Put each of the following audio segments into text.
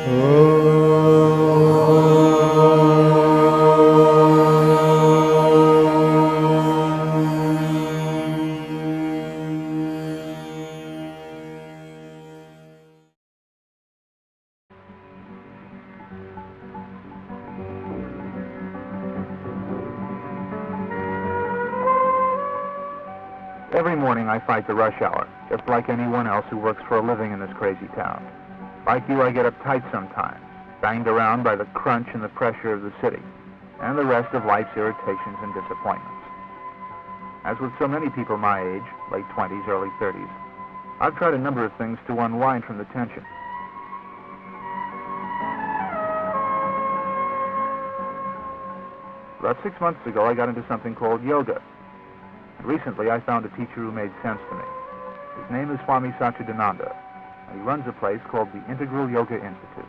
Every morning I fight the rush hour, just like anyone else who works for a living in this crazy town. Like you, I get uptight sometimes, banged around by the crunch and the pressure of the city, and the rest of life's irritations and disappointments. As with so many people my age, late 20s, early 30s, I've tried a number of things to unwind from the tension. About 6 months ago, I got into something called yoga. Recently, I found a teacher who made sense to me. His name is Swami Satchidananda, and he runs a place called the Integral Yoga Institute.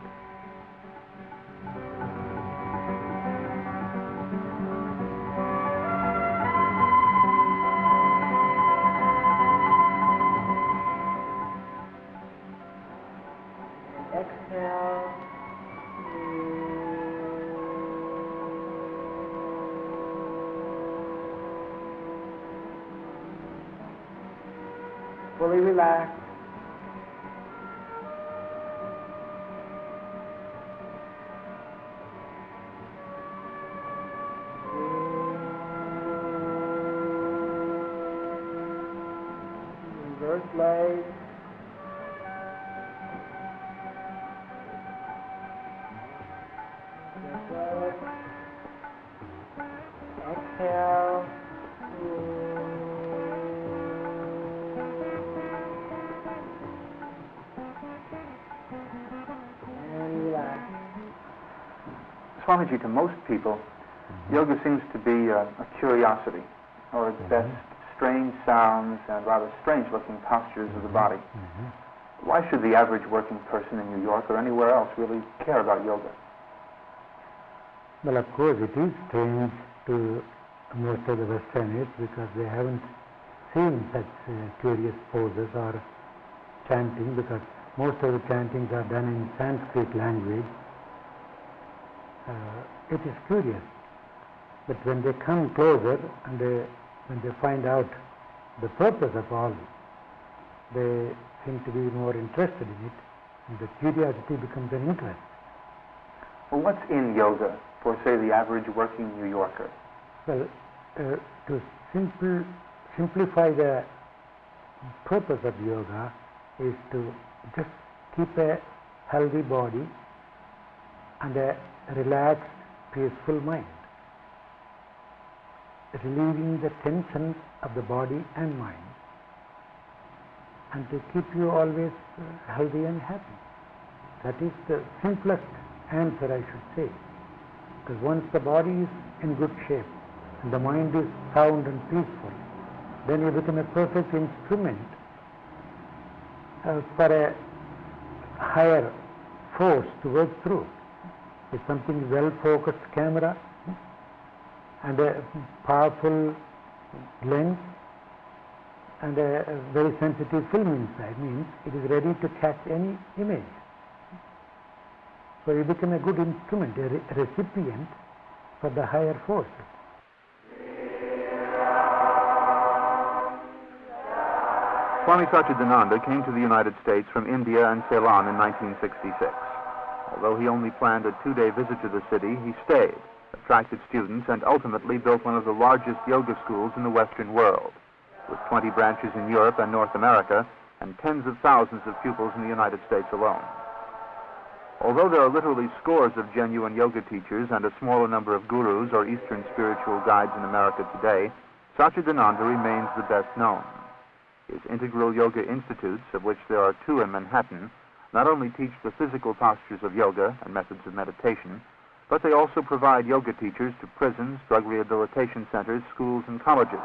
Exhale. Fully relaxed. Reverse leg. Exhale. Swamiji, to most people, yoga seems to be a curiosity, or at best, strange sounds and rather strange-looking postures of the body. Why should the average working person in New York or anywhere else really care about yoga? Well, of course, it is strange to most of the Westerners because they haven't seen such curious poses or chanting, because most of the chantings are done in Sanskrit language. It is curious, but when they come closer and when they find out the purpose of all, they seem to be more interested in it, and the curiosity becomes an interest. Well, what's in yoga for, say, the average working New Yorker? Well, to simplify the purpose of yoga is to just keep a healthy body and a relaxed, peaceful mind, relieving the tensions of the body and mind, and to keep you always healthy and happy. That is the simplest answer, I should say, because once the body is in good shape and the mind is sound and peaceful, then you become a perfect instrument for a higher force to work through. If something is well-focused camera and a powerful lens and a very sensitive film inside, means it is ready to catch any image. So you become a good instrument, a recipient for the higher forces. Swami Satchidananda came to the United States from India and Ceylon in 1966. Although he only planned a 2-day visit to the city, he stayed, attracted students, and ultimately built one of the largest yoga schools in the Western world, with 20 branches in Europe and North America, and tens of thousands of pupils in the United States alone. Although there are literally scores of genuine yoga teachers and a smaller number of gurus or Eastern spiritual guides in America today, Satchidananda remains the best known. His Integral Yoga Institutes, of which there are 2 in Manhattan, not only teach the physical postures of yoga and methods of meditation, but they also provide yoga teachers to prisons, drug rehabilitation centers, schools, and colleges,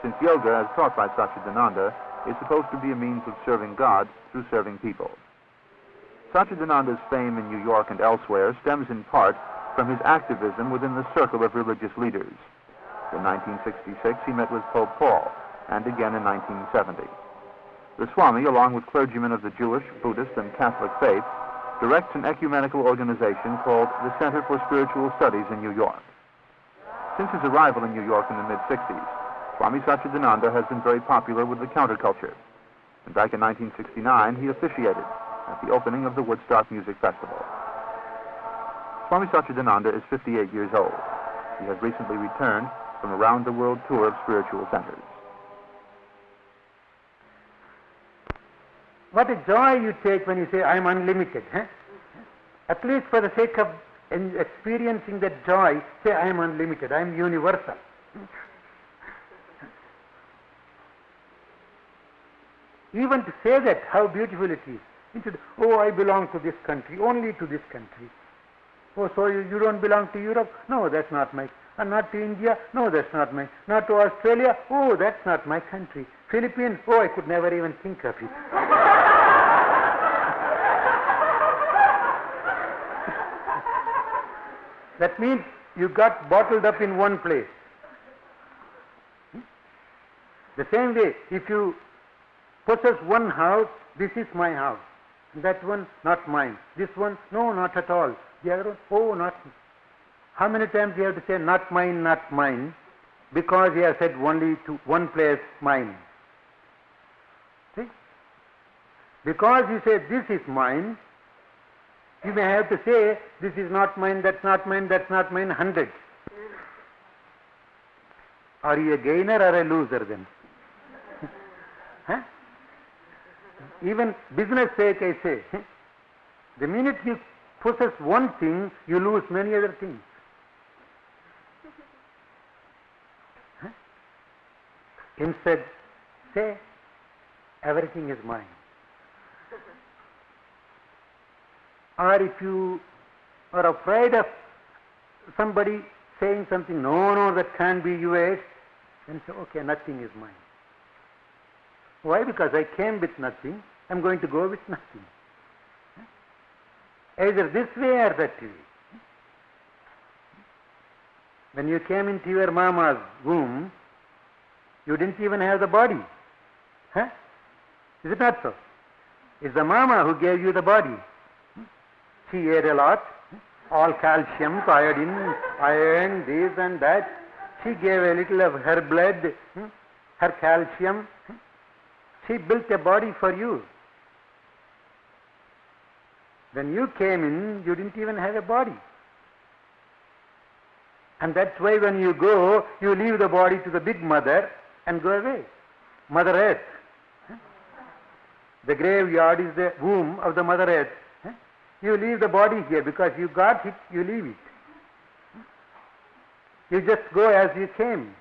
since yoga, as taught by Satchidananda, is supposed to be a means of serving God through serving people. Satchidananda's fame in New York and elsewhere stems in part from his activism within the circle of religious leaders. In 1966, he met with Pope Paul, and again in 1970. The Swami, along with clergymen of the Jewish, Buddhist, and Catholic faiths, directs an ecumenical organization called the Center for Spiritual Studies in New York. Since his arrival in New York in the mid-60s, Swami Satchidananda has been very popular with the counterculture. And back in 1969, he officiated at the opening of the Woodstock Music Festival. Swami Satchidananda is 58 years old. He has recently returned from a round-the-world tour of spiritual centers. What a joy you take when you say, I am unlimited. At least for the sake of experiencing that joy, say, I am unlimited, I am universal. Even to say that, how beautiful it is. Instead, oh, I belong to this country, only to this country. Oh, so you don't belong to Europe? No, that's not my. And not to India? No, that's not my. Not to Australia? Oh, that's not my country. Philippines? Oh, I could never even think of it. That means you got bottled up in one place. The same way, if you possess one house, this is my house. That one, not mine. This one, no, not at all. The other one, oh, not. How many times you have to say, not mine, because you have said only to one place, mine. See? Because you say, this is mine, you may have to say, this is not mine, that's not mine, that's not mine, 100. Are you a gainer or a loser then? Huh? Even business sake, I say, the minute you possess one thing, you lose many other things. Huh? Instead, say, everything is mine. Or if you are afraid of somebody saying something, no, that can't be yours, then say, okay, nothing is mine. Why? Because I came with nothing, I'm going to go with nothing. Either this way or that way. When you came into your mama's womb, you didn't even have the body. Huh? Is it not so? It's the mama who gave you the body. She ate a lot, all calcium, iodine, iron, this and that. She gave a little of her blood, her calcium. She built a body for you. When you came in, you didn't even have a body. And that's why when you go, you leave the body to the big mother and go away. Mother Earth. The graveyard is the womb of the Mother Earth. You leave the body here because you got it, you leave it. You just go as you came.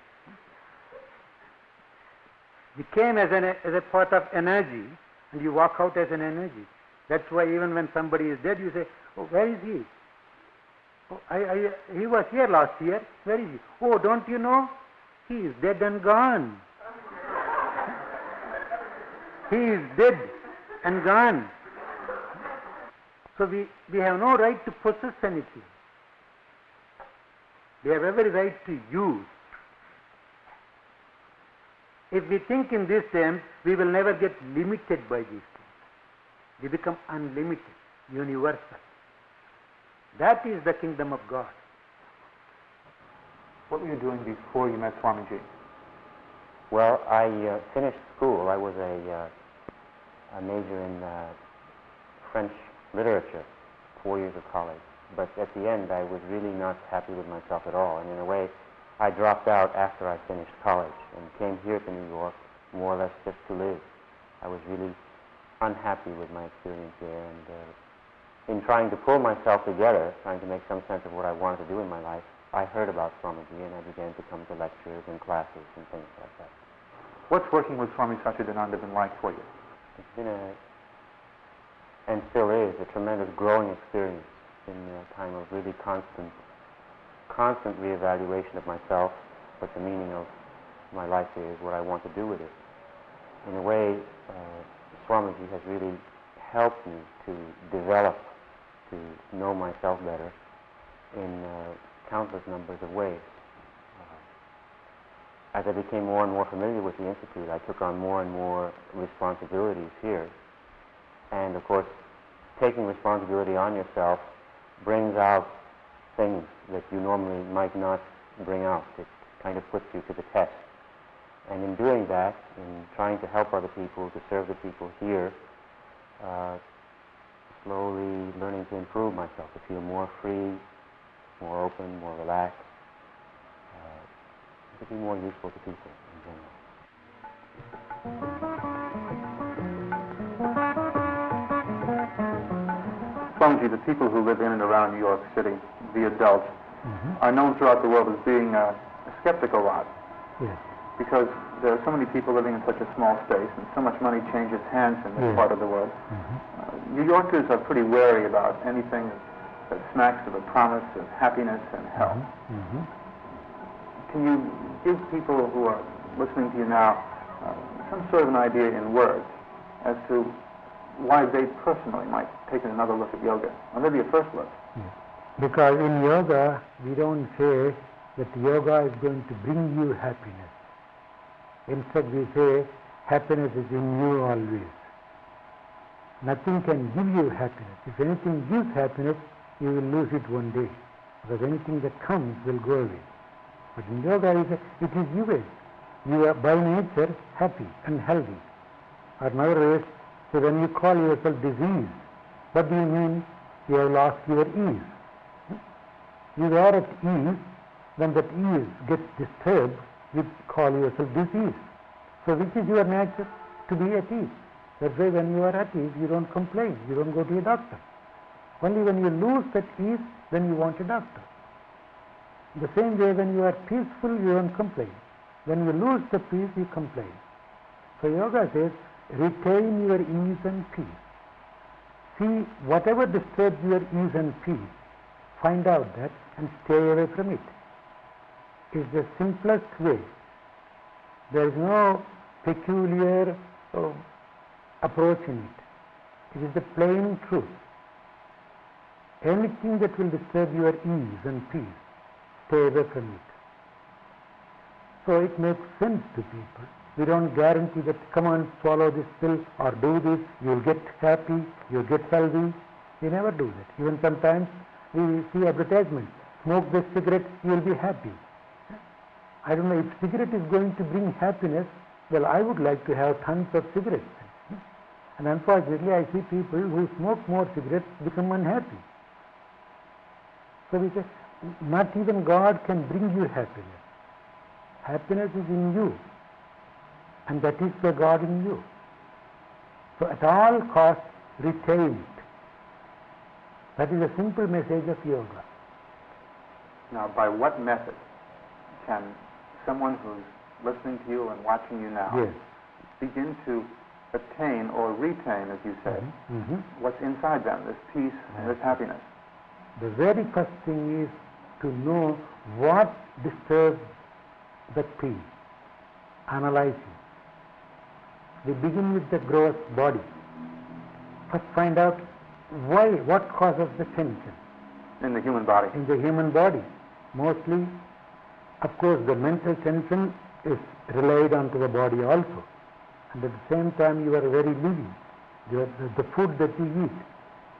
You came as a part of energy, and you walk out as an energy. That's why even when somebody is dead, you say, oh, where is he? Oh, he was here last year. Where is he? Oh, don't you know? He is dead and gone. He is dead and gone. So we have no right to possess anything. We have every right to use. If we think in these terms, we will never get limited by these things. We become unlimited, universal. That is the kingdom of God. What were you doing before you met Swamiji? Well, I finished school. I was a major in French literature, 4 years of college. But at the end, I was really not happy with myself at all. And in a way, I dropped out after I finished college and came here to New York more or less just to live. I was really unhappy with my experience here, and in trying to pull myself together, trying to make some sense of what I wanted to do in my life, I heard about Swamiji and I began to come to lectures and classes and things like that. What's working with Swami Satchidananda been like for you? It's been and still is, a tremendous growing experience in a time of really constant reevaluation of myself, what the meaning of my life is, what I want to do with it. In a way, Swamiji has really helped me to develop, to know myself better in countless numbers of ways. As I became more and more familiar with the Institute, I took on more and more responsibilities here. And of course, taking responsibility on yourself brings out things that you normally might not bring out. It kind of puts you to the test. And in doing that, in trying to help other people, to serve the people here, slowly learning to improve myself, to feel more free, more open, more relaxed, to be more useful to people in general. Swamiji, the people who live in and around New York City, the adults, are known throughout the world as being a skeptical lot. Yes. Because there are so many people living in such a small space and so much money changes hands in this part of the world. New Yorkers are pretty wary about anything that smacks of a promise of happiness and health. Can you give people who are listening to you now some sort of an idea in words as to why they personally might take another look at yoga, or maybe a first look? Yes. Because in yoga, we don't say that yoga is going to bring you happiness. Instead, we say happiness is in you always. Nothing can give you happiness. If anything gives happiness, you will lose it one day. Because anything that comes will go away. But in yoga, it is you. You are by nature happy and healthy. Or in other words, so when you call yourself disease, what do you mean? You have lost your ease. You are at ease. When that ease gets disturbed, you call yourself disease. So which is your nature? To be at ease. That's why when you are at ease, you don't complain. You don't go to a doctor. Only when you lose that ease, then you want a doctor. The same way, when you are peaceful, you don't complain. When you lose the peace, you complain. So yoga says, retain your ease and peace. See whatever disturbs your ease and peace, find out that and stay away from it. It's the simplest way. There is no peculiar approach in it. It is the plain truth. Anything that will disturb your ease and peace, stay away from it. So it makes sense to people. We don't guarantee that, come on, swallow this pill or do this, you'll get happy, you'll get healthy. We never do that. Even sometimes we see advertisements, smoke this cigarette, you'll be happy. I don't know, if cigarette is going to bring happiness, well, I would like to have tons of cigarettes. And unfortunately, I see people who smoke more cigarettes become unhappy. So we say, not even God can bring you happiness. Happiness is in you. And that is the God in you. So at all costs, retain it. That is a simple message of yoga. Now, by what method can someone who's listening to you and watching you now begin to attain or retain, as you say, what's inside them, this peace and this happiness? The very first thing is to know what disturbs that peace. Analyze it. We begin with the gross body. First find out why, what causes the tension. In the human body. In the human body. Mostly, of course, the mental tension is relayed onto the body also. And at the same time, you are very living. The food that you eat,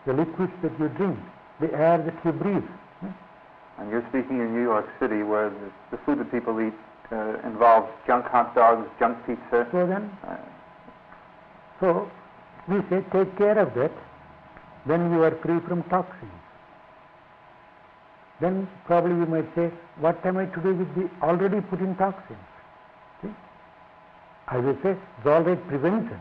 the liquids that you drink, the air that you breathe. And you're speaking in New York City, where the food that people eat involves junk hot dogs, junk pizza. So then, so we say take care of that, then you are free from toxins. Then probably you might say, what am I to do with the already put in toxins? See? I will say, it's all right prevention,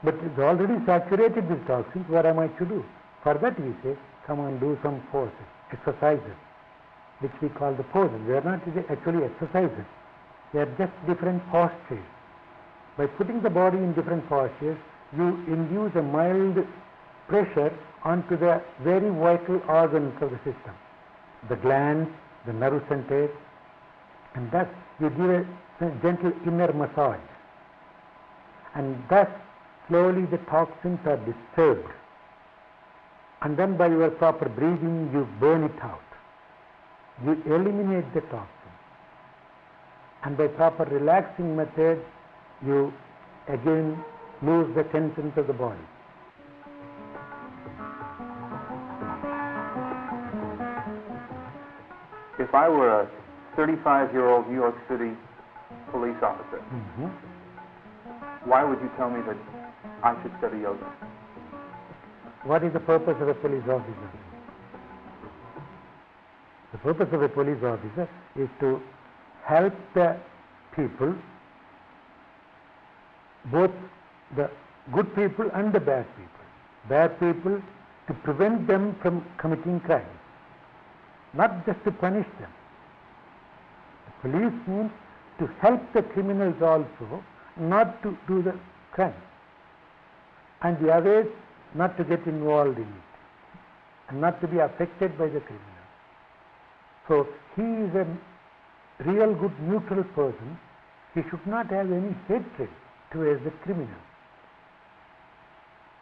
but it's already saturated with toxins, what am I to do? For that we say, come and do some poses, exercises, which we call the poses. They are not actually exercises. They are just different postures. By putting the body in different postures, you induce a mild pressure onto the very vital organs of the system, the glands, the nerve centers, and thus you give a gentle inner massage. And thus slowly the toxins are disturbed. And then by your proper breathing, you burn it out. You eliminate the toxin. And by proper relaxing method, you again lose the tensions of the body. If I were a 35-year-old New York City police officer, why would you tell me that I should study yoga? What is the purpose of a police officer? The purpose of a police officer is to help the people, both the good people and the bad people. Bad people, to prevent them from committing crimes, not just to punish them. The police means to help the criminals also not to do the crime, and the others not to get involved in it and not to be affected by the criminal. So he is a real good neutral person. He should not have any hatred towards the criminal.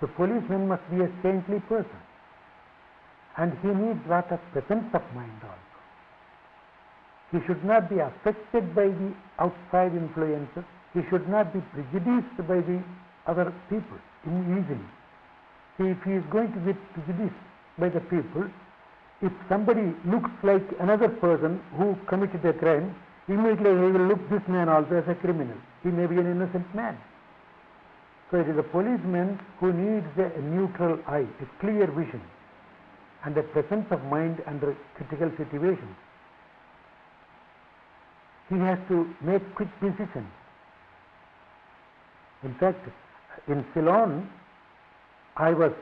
The policeman must be a saintly person, and he needs lot of presence of mind also. He should not be affected by the outside influences. He should not be prejudiced by the other people easily. See, if he is going to get prejudiced by the people, if somebody looks like another person who committed a crime, immediately he will look this man also as a criminal. He may be an innocent man. So it is a policeman who needs a neutral eye, a clear vision, and a presence of mind under critical situations. He has to make quick decisions. In fact, in Ceylon, I was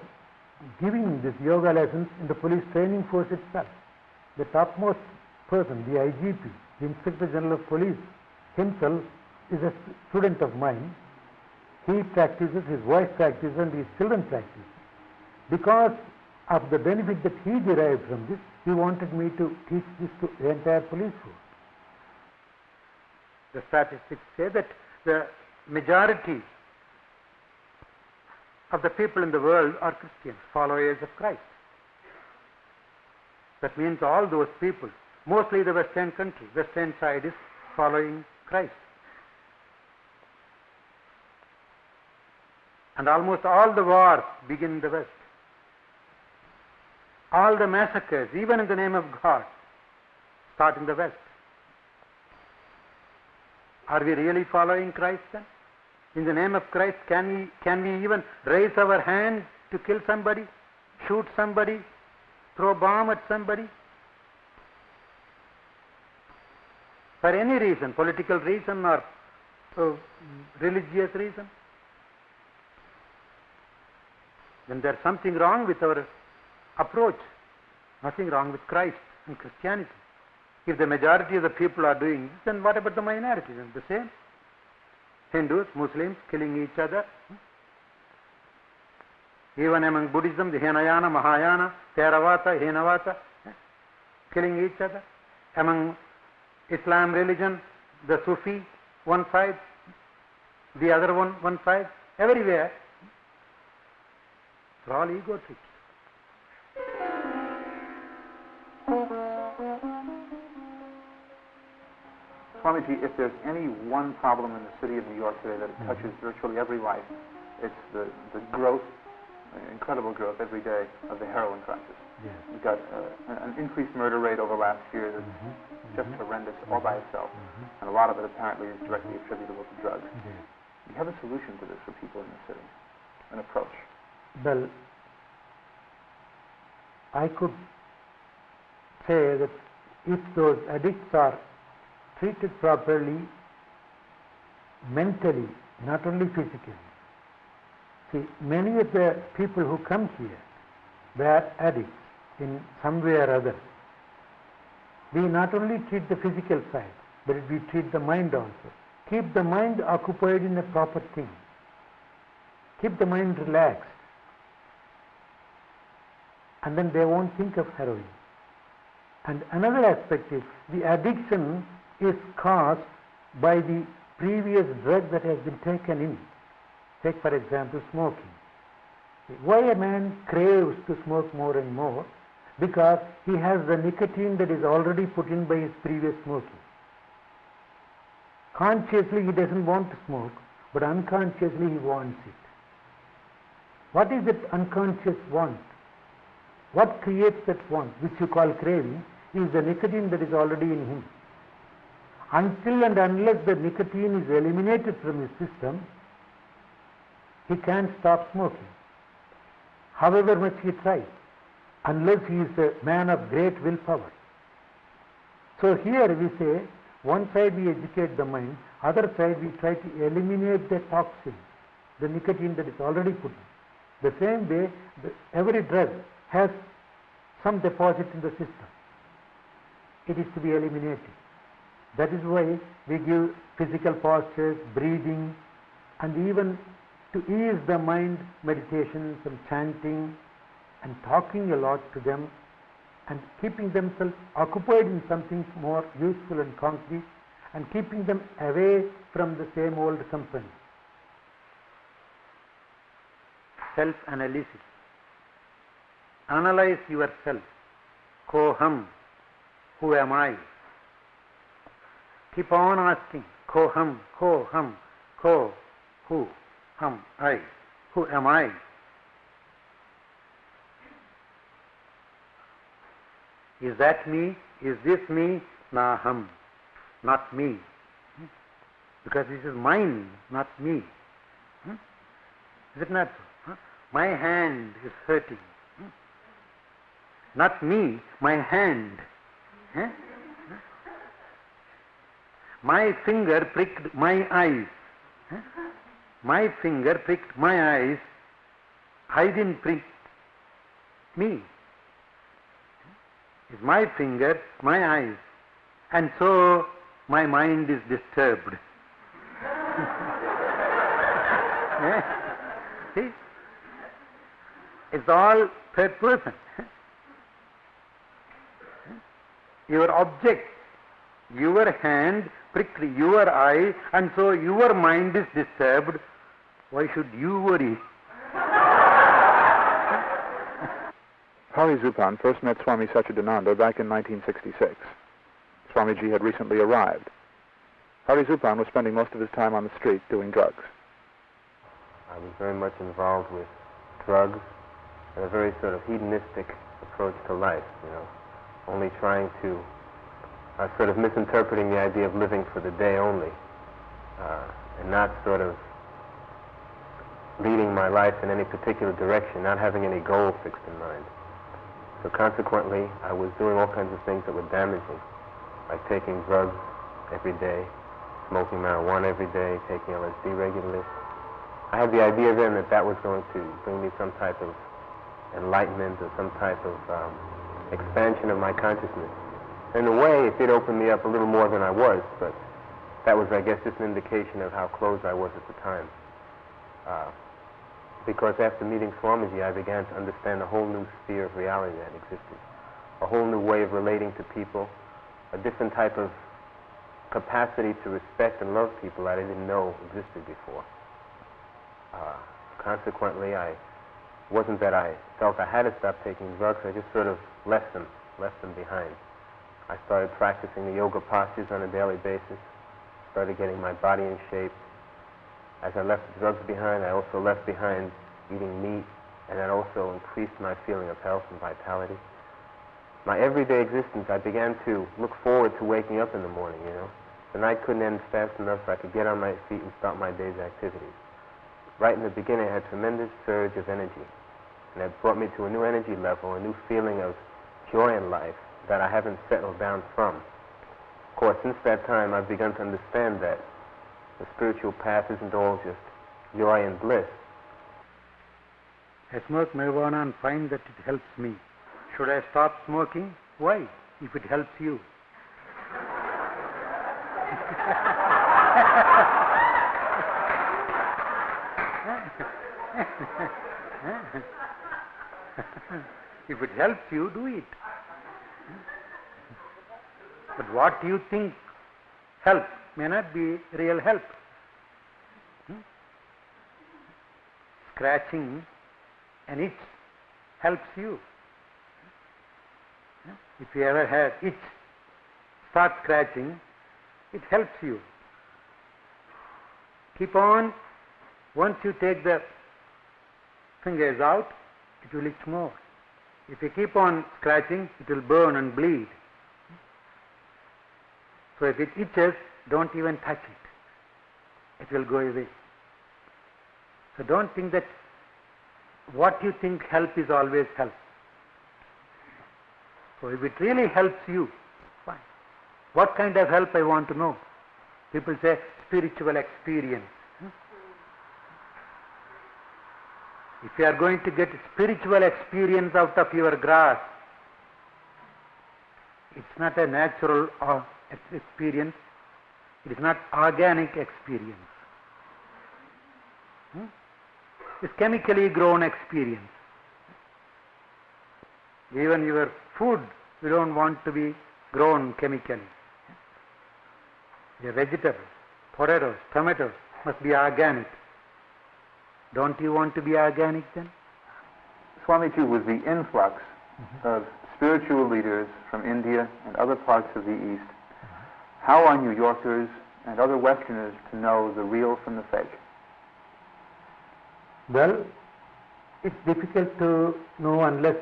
giving this yoga lessons in the police training force itself. The topmost person, the IGP, the Inspector General of Police himself, is a student of mine. He practices, his wife practices, and his children practice. Because of the benefit that he derived from this, he wanted me to teach this to the entire police force. The statistics say that the majority of the people in the world are Christians, followers of Christ. That means all those people, mostly the Western country, Western side is following Christ. And almost all the wars begin in the West. All the massacres, even in the name of God, start in the West. Are we really following Christ then? In the name of Christ, can we even raise our hand to kill somebody, shoot somebody, throw a bomb at somebody? For any reason, political reason or religious reason? Then there's something wrong with our approach, nothing wrong with Christ and Christianity. If the majority of the people are doing this, then what about the minority? Then the same. Hindus, Muslims killing each other. Even among Buddhism, the Hinayana, Mahayana, Theravada, Hinavada, killing each other. Among Islam religion, the Sufi, one side, the other one side, everywhere. They're all ego trips. Swamiji, if there's any one problem in the city of New York today that touches virtually every life, it's the growth, incredible growth every day of the heroin crisis. Yes. We've got an increased murder rate over last year that's just horrendous all by itself, and a lot of it apparently is directly attributable to drugs. Yes. Do you have a solution to this for people in the city, an approach? Well, I could say that if those addicts are treated properly, mentally, not only physically. See, many of the people who come here were addicts in some way or other. We not only treat the physical side, but we treat the mind also. Keep the mind occupied in a proper thing. Keep the mind relaxed. And then they won't think of heroin. And another aspect is the addiction is caused by the previous drug that has been taken in. Take for example smoking. Why a man craves to smoke more and more? Because he has the nicotine that is already put in by his previous smoking. Consciously he doesn't want to smoke, but unconsciously he wants it. What is that unconscious want? What creates that want, which you call craving? is the nicotine that is already in him. Until and unless the nicotine is eliminated from his system, he can't stop smoking, however much he tries, unless he is a man of great willpower. So here we say, one side we educate the mind, other side we try to eliminate the toxin, the nicotine that is already put in. The same way, every drug has some deposit in the system. It is to be eliminated. That is why we give physical postures, breathing, and even to ease the mind, meditations and chanting and talking a lot to them and keeping themselves occupied in something more useful and concrete and keeping them away from the same old company. Self-analysis. Analyze yourself. Koham, who am I? Keep on asking, koham, ko, who, I, who am I? Is that me? Is this me? Naham, not me. Because this is mine, not me. Is it not so? My hand is hurting. Not me, my hand. My finger pricked my eyes. My finger pricked my eyes. I didn't prick me. It's my finger, my eyes. And so my mind is disturbed. See? It's all third person. Your object, your hand pricked your eye, and so your mind is disturbed. Why should you worry? Hari Zupan first met Swami Satchidananda back in 1966. Swamiji had recently arrived. Hari Zupan was spending most of his time on the street doing drugs. I was very much involved with drugs and a very sort of hedonistic approach to life, only trying to, sort of misinterpreting the idea of living for the day only, and not sort of leading my life in any particular direction, not having any goal fixed in mind. So consequently, I was doing all kinds of things that were damaging, like taking drugs every day, smoking marijuana every day, taking LSD regularly. I had the idea then that that was going to bring me some type of enlightenment or some type of expansion of my consciousness. In a way, it did open me up a little more than I was, but that was, I guess, just an indication of how closed I was at the time. Because after meeting Swamiji, I began to understand a whole new sphere of reality that existed, a whole new way of relating to people, a different type of capacity to respect and love people that I didn't know existed before. Consequently, I wasn't that I felt I had to stop taking drugs, I just sort of left them behind. I started practicing the yoga postures on a daily basis, started getting my body in shape. As I left the drugs behind, I also left behind eating meat, and that also increased my feeling of health and vitality. My everyday existence, I began to look forward to waking up in the morning, The night couldn't end fast enough so I could get on my feet and start my day's activities. Right in the beginning, I had a tremendous surge of energy, and that brought me to a new energy level, a new feeling of joy in life that I haven't settled down from. Of course, since that time, I've begun to understand that the spiritual path isn't all just joy and bliss. I smoke marijuana and find that it helps me. Should I stop smoking? Why, if it helps you? If it helps you, do it. But what you think helps may not be real help. Scratching an itch helps you. If you ever had itch, start scratching, it helps you. Keep on. Once you take the fingers out, it will itch more. If you keep on scratching, it will burn and bleed. So if it itches, don't even touch it. It will go away. So don't think that what you think help is always help. So if it really helps you, fine. What kind of help I want to know? People say spiritual experience. If you are going to get spiritual experience out of your grass, it's not a natural experience, it is not organic experience. It's chemically grown experience. Even your food, you don't want to be grown chemically. Your vegetables, potatoes, tomatoes must be organic. Don't you want to be organic then? Swamiji, with the influx of spiritual leaders from India and other parts of the East, how are New Yorkers and other Westerners to know the real from the fake? Well, it's difficult to know unless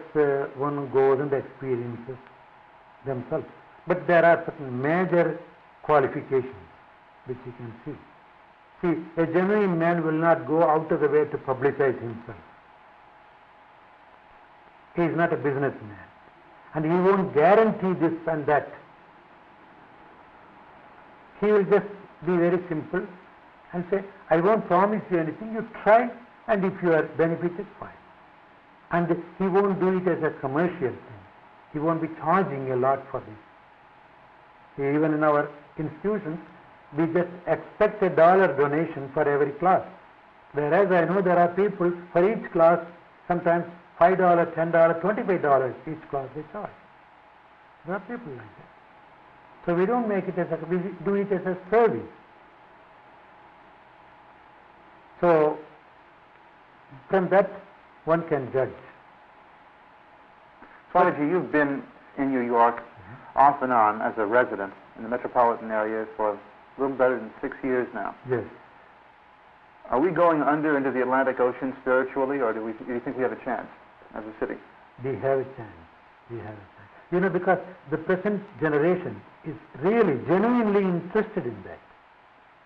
one goes and experiences themselves. But there are certain major qualifications which you can see. See, a genuine man will not go out of the way to publicize himself. He is not a businessman. And he won't guarantee this and that. He will just be very simple and say, I won't promise you anything, you try, and if you are benefited, fine. And he won't do it as a commercial thing. He won't be charging a lot for this. Even in our institutions, we just expect $1 donation for every class. Whereas I know there are people for each class, sometimes $5, $10, $25 each class they charge. There are people like that. So we don't make it as we do it as a service. So from that one can judge. Swamiji, you've been in New York off and on as a resident in the metropolitan area for a little better than 6 years now. Yes. Are we going under into the Atlantic Ocean spiritually, or do you think we have a chance as a city? We have a chance. We have a chance. You know, because the present generation is really, genuinely interested in that.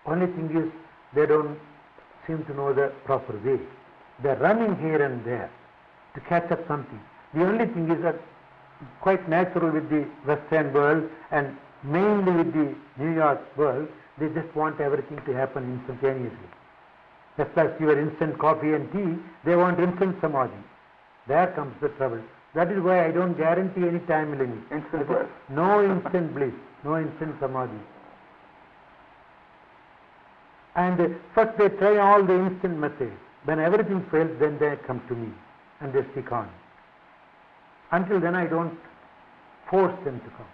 Only thing is, they don't seem to know the proper way. They're running here and there to catch up something. The only thing is that quite natural with the Western world and mainly with the New York world, they just want everything to happen instantaneously. Just like your instant coffee and tea, they want instant samadhi. There comes the trouble. That is why I don't guarantee any time limit. Instant bliss. No instant bliss, no instant samadhi. And first they try all the instant methods. When everything fails, then they come to me and they stick on. Until then I don't force them to come.